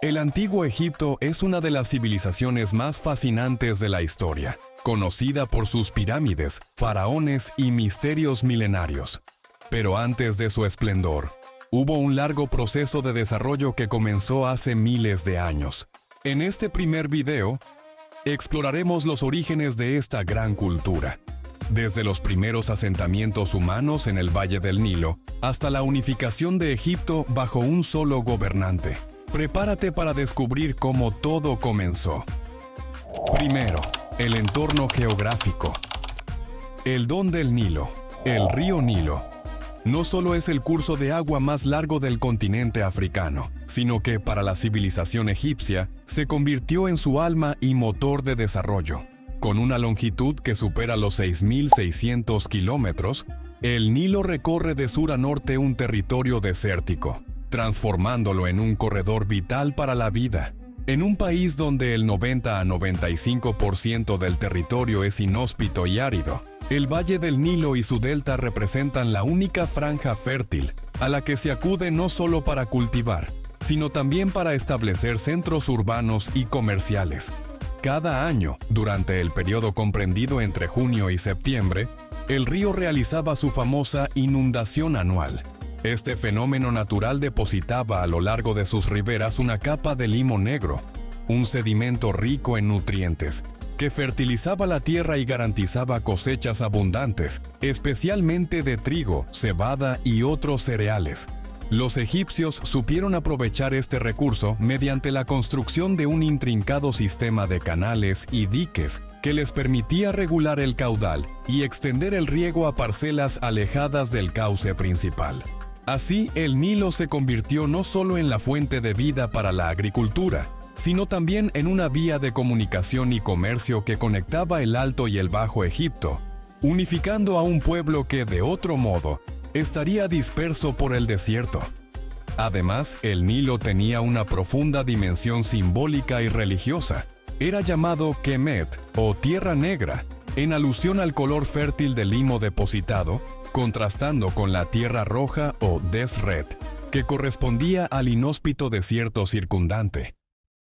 El antiguo Egipto es una de las civilizaciones más fascinantes de la historia, conocida por sus pirámides, faraones y misterios milenarios. Pero antes de su esplendor, hubo un largo proceso de desarrollo que comenzó hace miles de años. En este primer video, exploraremos los orígenes de esta gran cultura, desde los primeros asentamientos humanos en el Valle del Nilo hasta la unificación de Egipto bajo un solo gobernante. Prepárate para descubrir cómo todo comenzó. Primero, el entorno geográfico. El Don del Nilo, el río Nilo, no solo es el curso de agua más largo del continente africano, sino que para la civilización egipcia se convirtió en su alma y motor de desarrollo. Con una longitud que supera los 6.600 kilómetros, el Nilo recorre de sur a norte un territorio desértico, transformándolo en un corredor vital para la vida. En un país donde el 90 a 95% del territorio es inhóspito y árido, el Valle del Nilo y su delta representan la única franja fértil a la que se acude no solo para cultivar, sino también para establecer centros urbanos y comerciales. Cada año, durante el periodo comprendido entre junio y septiembre, el río realizaba su famosa inundación anual. Este fenómeno natural depositaba a lo largo de sus riberas una capa de limo negro, un sedimento rico en nutrientes, que fertilizaba la tierra y garantizaba cosechas abundantes, especialmente de trigo, cebada y otros cereales. Los egipcios supieron aprovechar este recurso mediante la construcción de un intrincado sistema de canales y diques que les permitía regular el caudal y extender el riego a parcelas alejadas del cauce principal. Así, el Nilo se convirtió no solo en la fuente de vida para la agricultura, sino también en una vía de comunicación y comercio que conectaba el Alto y el Bajo Egipto, unificando a un pueblo que, de otro modo, estaría disperso por el desierto. Además, el Nilo tenía una profunda dimensión simbólica y religiosa. Era llamado Kemet, o Tierra Negra, en alusión al color fértil del limo depositado, contrastando con la Tierra Roja o Desret, que correspondía al inhóspito desierto circundante.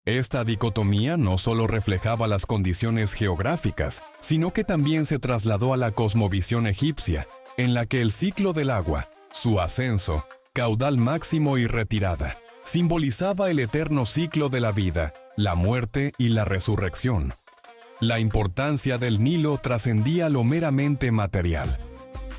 Esta dicotomía no solo reflejaba las condiciones geográficas, sino que también se trasladó a la cosmovisión egipcia, en la que el ciclo del agua, su ascenso, caudal máximo y retirada, simbolizaba el eterno ciclo de la vida, la muerte y la resurrección. La importancia del Nilo trascendía lo meramente material.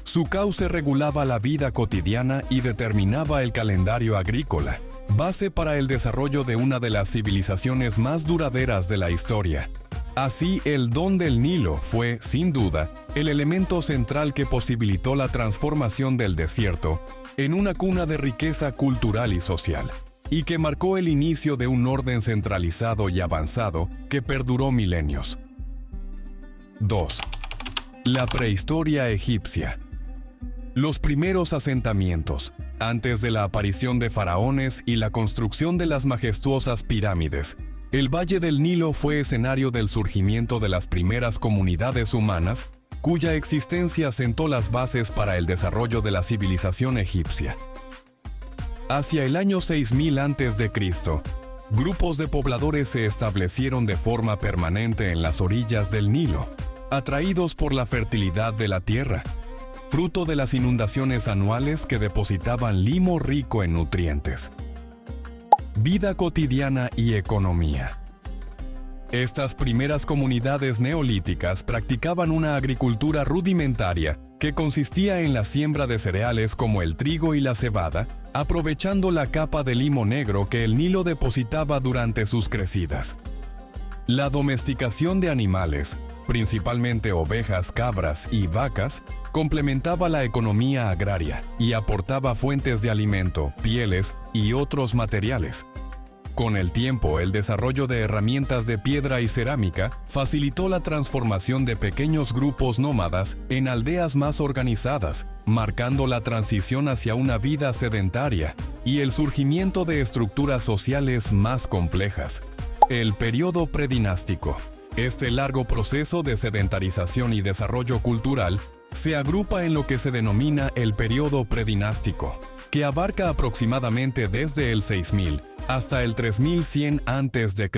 Su cauce regulaba la vida cotidiana y determinaba el calendario agrícola, base para el desarrollo de una de las civilizaciones más duraderas de la historia. Así, el Don del Nilo fue, sin duda, el elemento central que posibilitó la transformación del desierto en una cuna de riqueza cultural y social, y que marcó el inicio de un orden centralizado y avanzado que perduró milenios. 2. La prehistoria egipcia. Los primeros asentamientos, antes de la aparición de faraones y la construcción de las majestuosas pirámides, el Valle del Nilo fue escenario del surgimiento de las primeras comunidades humanas, cuya existencia sentó las bases para el desarrollo de la civilización egipcia. Hacia el año 6000 a.C., grupos de pobladores se establecieron de forma permanente en las orillas del Nilo, atraídos por la fertilidad de la tierra, fruto de las inundaciones anuales que depositaban limo rico en nutrientes. Vida cotidiana y economía. Estas primeras comunidades neolíticas practicaban una agricultura rudimentaria que consistía en la siembra de cereales como el trigo y la cebada, aprovechando la capa de limo negro que el Nilo depositaba durante sus crecidas. La domesticación de animales, principalmente ovejas, cabras y vacas, complementaba la economía agraria y aportaba fuentes de alimento, pieles y otros materiales. Con el tiempo, el desarrollo de herramientas de piedra y cerámica facilitó la transformación de pequeños grupos nómadas en aldeas más organizadas, marcando la transición hacia una vida sedentaria y el surgimiento de estructuras sociales más complejas. El periodo predinástico. Este largo proceso de sedentarización y desarrollo cultural se agrupa en lo que se denomina el periodo predinástico, que abarca aproximadamente desde el 6000 hasta el 3100 a.C.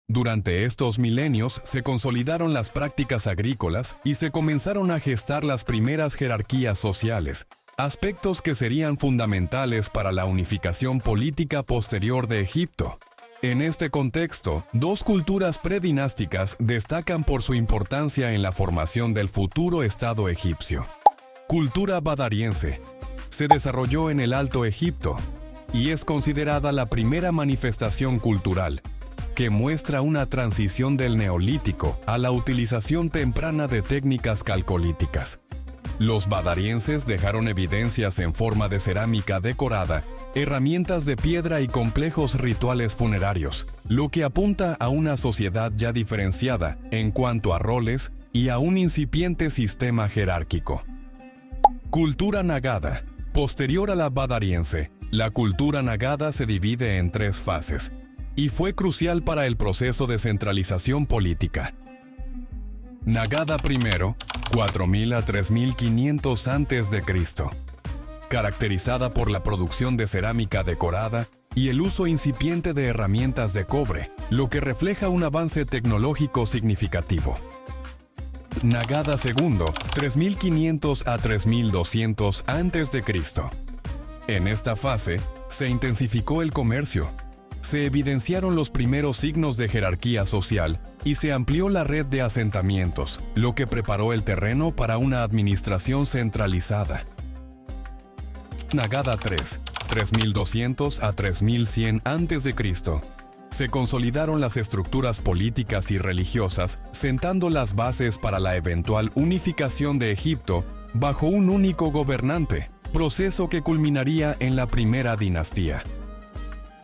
Durante estos milenios se consolidaron las prácticas agrícolas y se comenzaron a gestar las primeras jerarquías sociales, aspectos que serían fundamentales para la unificación política posterior de Egipto. En este contexto, dos culturas predinásticas destacan por su importancia en la formación del futuro Estado egipcio. Cultura badariense. Se desarrolló en el Alto Egipto y es considerada la primera manifestación cultural que muestra una transición del Neolítico a la utilización temprana de técnicas calcolíticas. Los badarienses dejaron evidencias en forma de cerámica decorada, herramientas de piedra y complejos rituales funerarios, lo que apunta a una sociedad ya diferenciada en cuanto a roles y a un incipiente sistema jerárquico. Cultura nagada. Posterior a la badariense, la cultura nagada se divide en tres fases y fue crucial para el proceso de centralización política. Nagada I, 4000 a 3500 a.C., caracterizada por la producción de cerámica decorada y el uso incipiente de herramientas de cobre, lo que refleja un avance tecnológico significativo. Nagada II, 3500 a 3200 a.C. En esta fase, se intensificó el comercio, se evidenciaron los primeros signos de jerarquía social y se amplió la red de asentamientos, lo que preparó el terreno para una administración centralizada. Nagada III, 3200 a 3100 a.C. Se consolidaron las estructuras políticas y religiosas, sentando las bases para la eventual unificación de Egipto bajo un único gobernante, proceso que culminaría en la primera dinastía.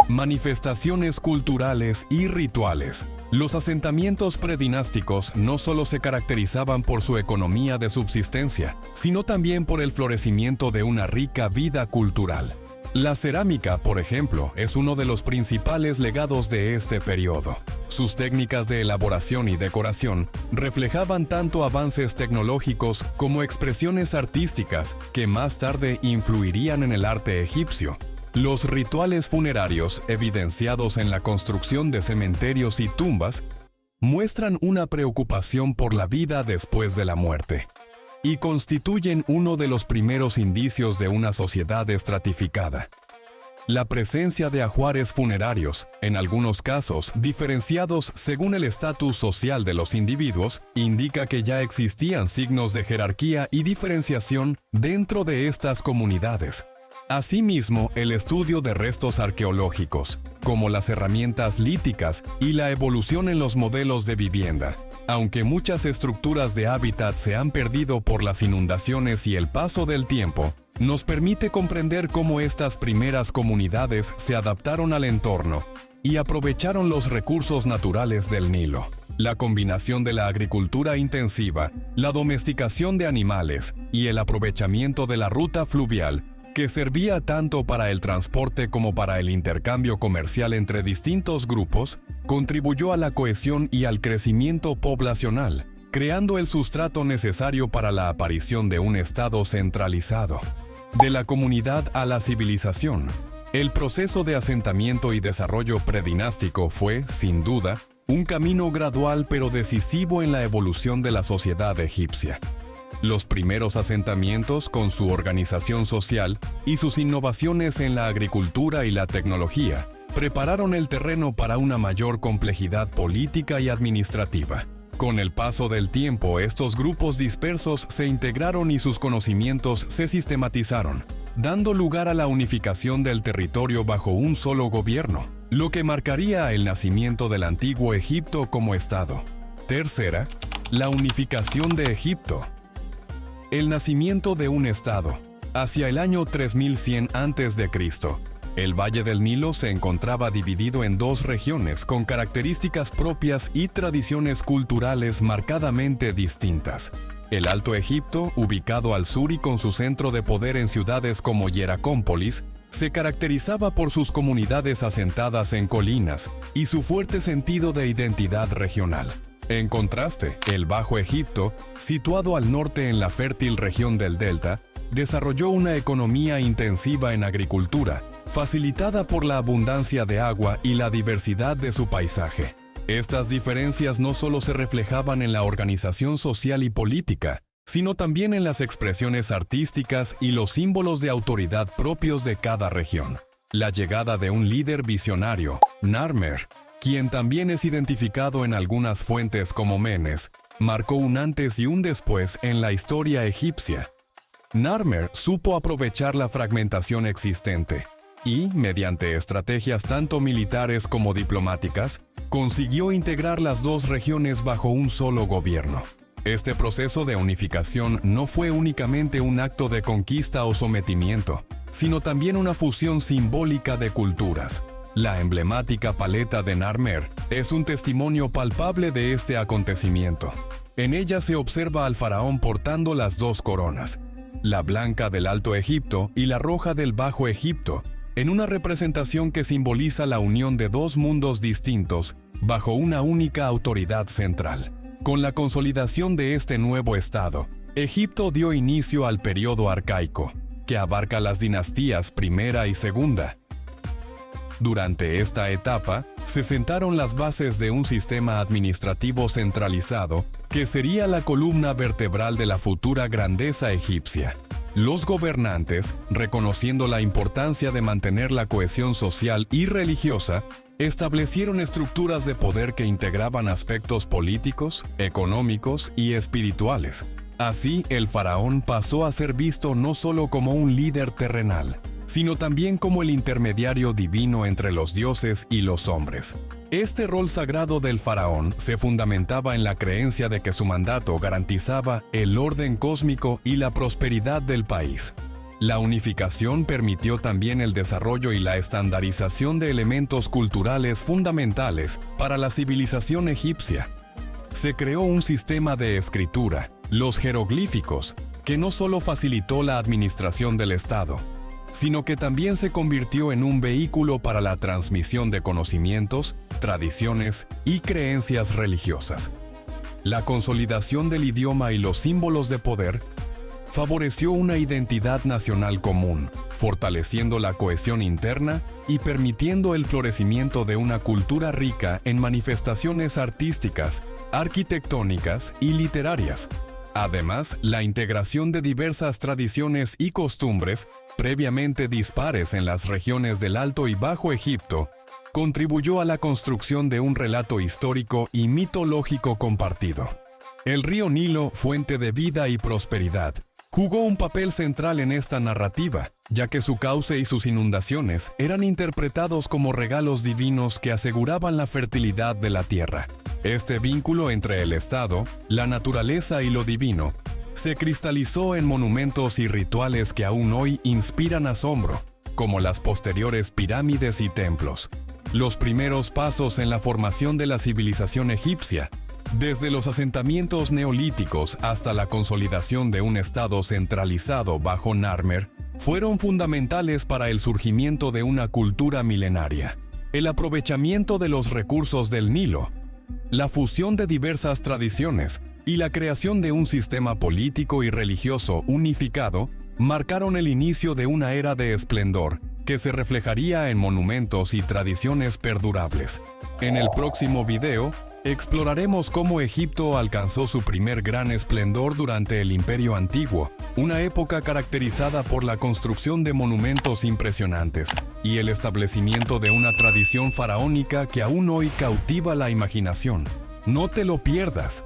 Manifestaciones culturales y rituales. Los asentamientos predinásticos no solo se caracterizaban por su economía de subsistencia, sino también por el florecimiento de una rica vida cultural. La cerámica, por ejemplo, es uno de los principales legados de este periodo. Sus técnicas de elaboración y decoración reflejaban tanto avances tecnológicos como expresiones artísticas que más tarde influirían en el arte egipcio. Los rituales funerarios, evidenciados en la construcción de cementerios y tumbas, muestran una preocupación por la vida después de la muerte y constituyen uno de los primeros indicios de una sociedad estratificada. La presencia de ajuares funerarios, en algunos casos diferenciados según el estatus social de los individuos, indica que ya existían signos de jerarquía y diferenciación dentro de estas comunidades. Asimismo, el estudio de restos arqueológicos, como las herramientas líticas y la evolución en los modelos de vivienda. Aunque muchas estructuras de hábitat se han perdido por las inundaciones y el paso del tiempo, nos permite comprender cómo estas primeras comunidades se adaptaron al entorno y aprovecharon los recursos naturales del Nilo. La combinación de la agricultura intensiva, la domesticación de animales y el aprovechamiento de la ruta fluvial, que servía tanto para el transporte como para el intercambio comercial entre distintos grupos, contribuyó a la cohesión y al crecimiento poblacional, creando el sustrato necesario para la aparición de un Estado centralizado. De la comunidad a la civilización, el proceso de asentamiento y desarrollo predinástico fue, sin duda, un camino gradual pero decisivo en la evolución de la sociedad egipcia. Los primeros asentamientos, con su organización social y sus innovaciones en la agricultura y la tecnología, prepararon el terreno para una mayor complejidad política y administrativa. Con el paso del tiempo, estos grupos dispersos se integraron y sus conocimientos se sistematizaron, dando lugar a la unificación del territorio bajo un solo gobierno, lo que marcaría el nacimiento del antiguo Egipto como Estado. Tercera, la unificación de Egipto. El nacimiento de un Estado. Hacia el año 3100 a.C., el Valle del Nilo se encontraba dividido en dos regiones con características propias y tradiciones culturales marcadamente distintas. El Alto Egipto, ubicado al sur y con su centro de poder en ciudades como Hieracómpolis, se caracterizaba por sus comunidades asentadas en colinas y su fuerte sentido de identidad regional. En contraste, el Bajo Egipto, situado al norte en la fértil región del Delta, desarrolló una economía intensiva en agricultura, facilitada por la abundancia de agua y la diversidad de su paisaje. Estas diferencias no solo se reflejaban en la organización social y política, sino también en las expresiones artísticas y los símbolos de autoridad propios de cada región. La llegada de un líder visionario, Narmer, quien también es identificado en algunas fuentes como Menes, marcó un antes y un después en la historia egipcia. Narmer supo aprovechar la fragmentación existente y, mediante estrategias tanto militares como diplomáticas, consiguió integrar las dos regiones bajo un solo gobierno. Este proceso de unificación no fue únicamente un acto de conquista o sometimiento, sino también una fusión simbólica de culturas. La emblemática paleta de Narmer es un testimonio palpable de este acontecimiento. En ella se observa al faraón portando las dos coronas, la blanca del Alto Egipto y la roja del Bajo Egipto, en una representación que simboliza la unión de dos mundos distintos bajo una única autoridad central. Con la consolidación de este nuevo estado, Egipto dio inicio al periodo arcaico, que abarca las dinastías primera y segunda. Durante esta etapa, se sentaron las bases de un sistema administrativo centralizado que sería la columna vertebral de la futura grandeza egipcia. Los gobernantes, reconociendo la importancia de mantener la cohesión social y religiosa, establecieron estructuras de poder que integraban aspectos políticos, económicos y espirituales. Así, el faraón pasó a ser visto no solo como un líder terrenal, sino también como el intermediario divino entre los dioses y los hombres. Este rol sagrado del faraón se fundamentaba en la creencia de que su mandato garantizaba el orden cósmico y la prosperidad del país. La unificación permitió también el desarrollo y la estandarización de elementos culturales fundamentales para la civilización egipcia. Se creó un sistema de escritura, los jeroglíficos, que no solo facilitó la administración del Estado, sino que también se convirtió en un vehículo para la transmisión de conocimientos, tradiciones y creencias religiosas. La consolidación del idioma y los símbolos de poder favoreció una identidad nacional común, fortaleciendo la cohesión interna y permitiendo el florecimiento de una cultura rica en manifestaciones artísticas, arquitectónicas y literarias. Además, la integración de diversas tradiciones y costumbres previamente dispares en las regiones del Alto y Bajo Egipto contribuyó a la construcción de un relato histórico y mitológico compartido. El río Nilo, fuente de vida y prosperidad, jugó un papel central en esta narrativa, ya que su cauce y sus inundaciones eran interpretados como regalos divinos que aseguraban la fertilidad de la tierra. Este vínculo entre el Estado, la naturaleza y lo divino se cristalizó en monumentos y rituales que aún hoy inspiran asombro, como las posteriores pirámides y templos. Los primeros pasos en la formación de la civilización egipcia, desde los asentamientos neolíticos hasta la consolidación de un estado centralizado bajo Narmer, fueron fundamentales para el surgimiento de una cultura milenaria. El aprovechamiento de los recursos del Nilo, la fusión de diversas tradiciones y la creación de un sistema político y religioso unificado marcaron el inicio de una era de esplendor que se reflejaría en monumentos y tradiciones perdurables. En el próximo video, exploraremos cómo Egipto alcanzó su primer gran esplendor durante el Imperio Antiguo, una época caracterizada por la construcción de monumentos impresionantes y el establecimiento de una tradición faraónica que aún hoy cautiva la imaginación. No te lo pierdas.